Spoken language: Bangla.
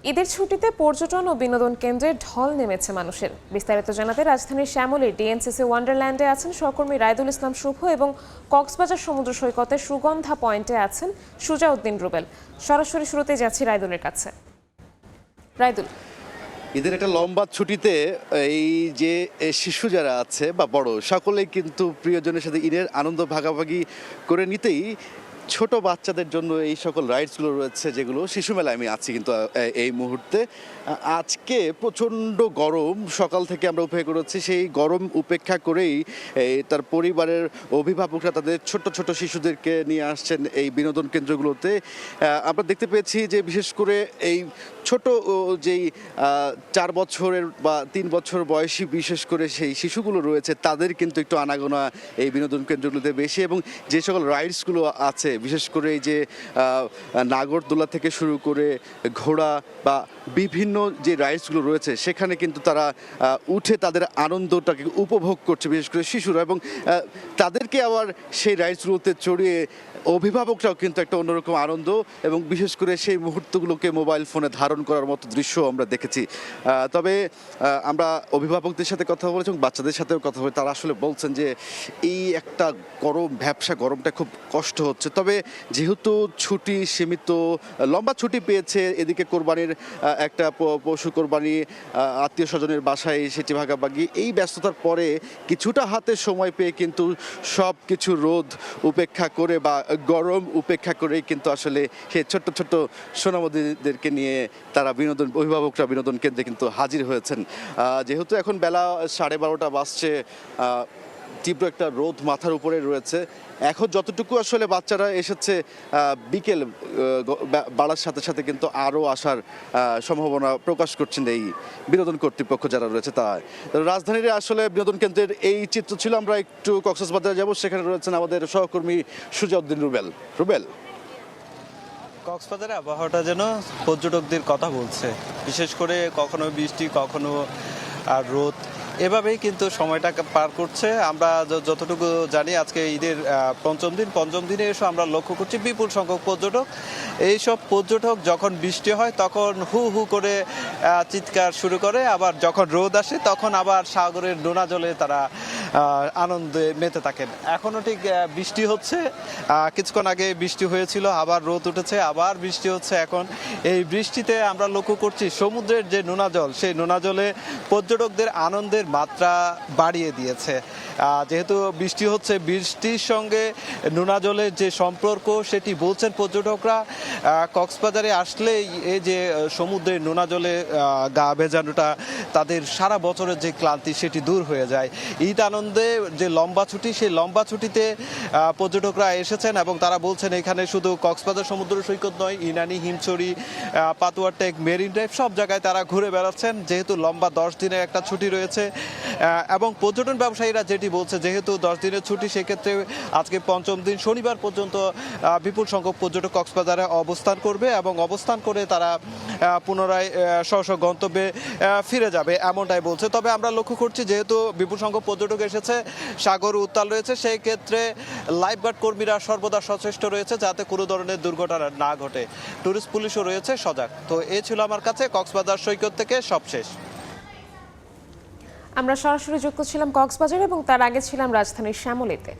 ঈদের ছুটিতে পর্যটন ও বিনোদন কেন্দ্রে ঢল নেমেছে মানুষের। বিস্তারিত জানাতে রাজধানীর শ্যামলীর ডিএনসিসি ওয়ান্ডারল্যান্ডে আছেন সহকর্মী রায়দুল ইসলাম শুভ এবং কক্সবাজার সমুদ্র সৈকতে সুগন্ধা পয়েন্টে আছেন সুজাউদ্দিন রুবেল। সরাসরি শুরুতে যাচ্ছি রায়দুলের কাছে। রায়দুল, ঈদের একটা লম্বা ছুটিতে এই যে শিশু যারা আছে বা বড় সকলেই কিন্তু প্রিয়জনের সাথে ঈদের আনন্দ ভাগাভাগি করে নিতেই ছোট বাচ্চাদের জন্য এই সকল রাইডসগুলো রয়েছে, যেগুলো শিশু মেলায় আমি আছি কিন্তু এই মুহূর্তে। আজকে প্রচণ্ড গরম, সকাল থেকে আমরা উপেক্ষা করেছি। সেই গরম উপেক্ষা করেই তার পরিবারের অভিভাবকরা তাদের ছোট ছোট শিশুদেরকে নিয়ে আসছেন এই বিনোদন কেন্দ্রগুলোতে। আমরা দেখতে পেয়েছি যে বিশেষ করে এই ছোট যেই 4 বছরের বা 3 বছর বয়সী বিশেষ করে সেই শিশুগুলো রয়েছে, তাদের কিন্তু একটু আনাগোনা এই বিনোদন কেন্দ্রগুলোতে বেশি। এবং যে সকল রাইডসগুলো আছে, বিশেষ করে এই যে নাগরদোলা থেকে শুরু করে ঘোড়া বা বিভিন্ন যে রাইডসগুলো রয়েছে, সেখানে কিন্তু তারা উঠে তাদের আনন্দটাকে উপভোগ করছে, বিশেষ করে শিশুরা। এবং তাদেরকে আবার সেই রাইডসগুলোতে চড়িয়ে অভিভাবকরাও কিন্তু একটা অন্যরকম আনন্দ এবং বিশেষ করে সেই মুহূর্তগুলোকে মোবাইল ফোনে ধারণ করার মতো দৃশ্য আমরা দেখেছি। তবে আমরা অভিভাবকদের সাথে কথা বলেছি এবং বাচ্চাদের সাথেও কথা বলে, তারা আসলে বলছেন যে এই একটা গরম ভ্যাপসা গরমটা খুব কষ্ট হচ্ছে। তবে যেহেতু ছুটি সীমিত, লম্বা ছুটি পেয়েছে, এদিকে কোরবানির একটা পশু কোরবানি আত্মীয় স্বজনের বাসায় সেটি ভাগাভাগি, এই ব্যস্ততার পরে কিছুটা হাতে সময় পেয়ে কিন্তু সব কিছু রোদ উপেক্ষা করে বা গরম উপেক্ষা করেই কিন্তু আসলে সেই ছোট্ট ছোট্ট সোনামণিদেরকে নিয়ে তারা অভিভাবকরা বিনোদন কেন্দ্রে কিন্তু হাজির হয়েছেন। যেহেতু এখন বেলা 12:30 বাজছে, তীব্র একটা রোদ মাথার উপরে রয়েছে। এখন যতটুকু আসলে বাচ্চারা এসেছে, বিকেল বাড়ার সাথে সাথে কিন্তু আরও আসার সম্ভাবনা প্রকাশ করছেন এই বিনোদন কর্তৃপক্ষ যারা রয়েছে তারা। রাজধানীর আসলে বিনোদন কেন্দ্রের এই চিত্র ছিল। আমরা একটু কক্সবাজারে যাব, সেখানে রয়েছেন আমাদের সহকর্মী সুজাউদ্দিন রুবেল। কক্সবাজারের আবহাওয়াটা যেন পর্যটকদের কথা বলছে, বিশেষ করে কখনো বৃষ্টি, কখনো আর রোদ, এভাবেই কিন্তু সময়টা পার করছে। আমরা যতটুকু জানি আজকে ঈদের পঞ্চম দিনে এসে আমরা লক্ষ্য করছি বিপুল সংখ্যক পর্যটক। এইসব পর্যটক যখন বৃষ্টি হয় তখন হু হু করে চিৎকার শুরু করে, আবার যখন রোদ আসে তখন আবার সাগরের নোনা জলে তারা আনন্দে মেতে থাকেন। এখনও ঠিক বৃষ্টি হচ্ছে, কিছুক্ষণ আগে বৃষ্টি হয়েছিল, আবার রোদ উঠেছে, আবার বৃষ্টি হচ্ছে। এখন এই বৃষ্টিতে আমরা লক্ষ্য করছি সমুদ্রের যে নোনা জল, সেই নোনা জলে পর্যটকদের আনন্দের মাত্রা বাড়িয়ে দিয়েছে। যেহেতু বৃষ্টি হচ্ছে, বৃষ্টির সঙ্গে নোনা জলের যে সম্পর্ক সেটি বলছেন পর্যটকরা। কক্সবাজারে আসলেই এই যে সমুদ্রের নোনা জলে গা ভেজানোটা, তাদের সারা বছরের যে ক্লান্তি সেটি দূর হয়ে যায়। ঈদ আনন্দে যে লম্বা ছুটি, সেই লম্বা ছুটিতে পর্যটকরা এসেছেন এবং তারা বলছেন এখানে শুধু কক্সবাজার সমুদ্র সৈকত নয়, Inani, Himchhari, Patuartek, marine drive সব জায়গায় তারা ঘুরে বেড়াচ্ছেন, যেহেতু লম্বা 10 দিনের একটা ছুটি রয়েছে। এবং পর্যটন ব্যবসায়ীরা যেটি বলছে, যেহেতু 10 দিনের ছুটি, সেক্ষেত্রে আজকে পঞ্চম দিন শনিবার পর্যন্ত বিপুল সংখ্যক পর্যটক কক্সবাজারে অবস্থান করবে এবং অবস্থান করে তারা পুনরায় স্ব গন্তব্যে ফিরে যাবে, এমনটাই বলছে। তবে আমরা লক্ষ্য করছি যেহেতু বিপুল সংখ্যক পর্যটক এসেছে, সাগর উত্তাল রয়েছে, সেই ক্ষেত্রে লাইফগার্ড কর্মীরা সর্বদা সচেষ্ট রয়েছে যাতে কোনো ধরনের দুর্ঘটনা না ঘটে। টুরিস্ট পুলিশও রয়েছে সজাগ। তো এ ছিল আমার কাছে কক্সবাজার সৈকত থেকে সবশেষ। আমরা সরাসরি যুক্ত ছিলাম কক্সবাজার এবং তার আগে ছিলাম রাজধানীর শ্যামলীতে।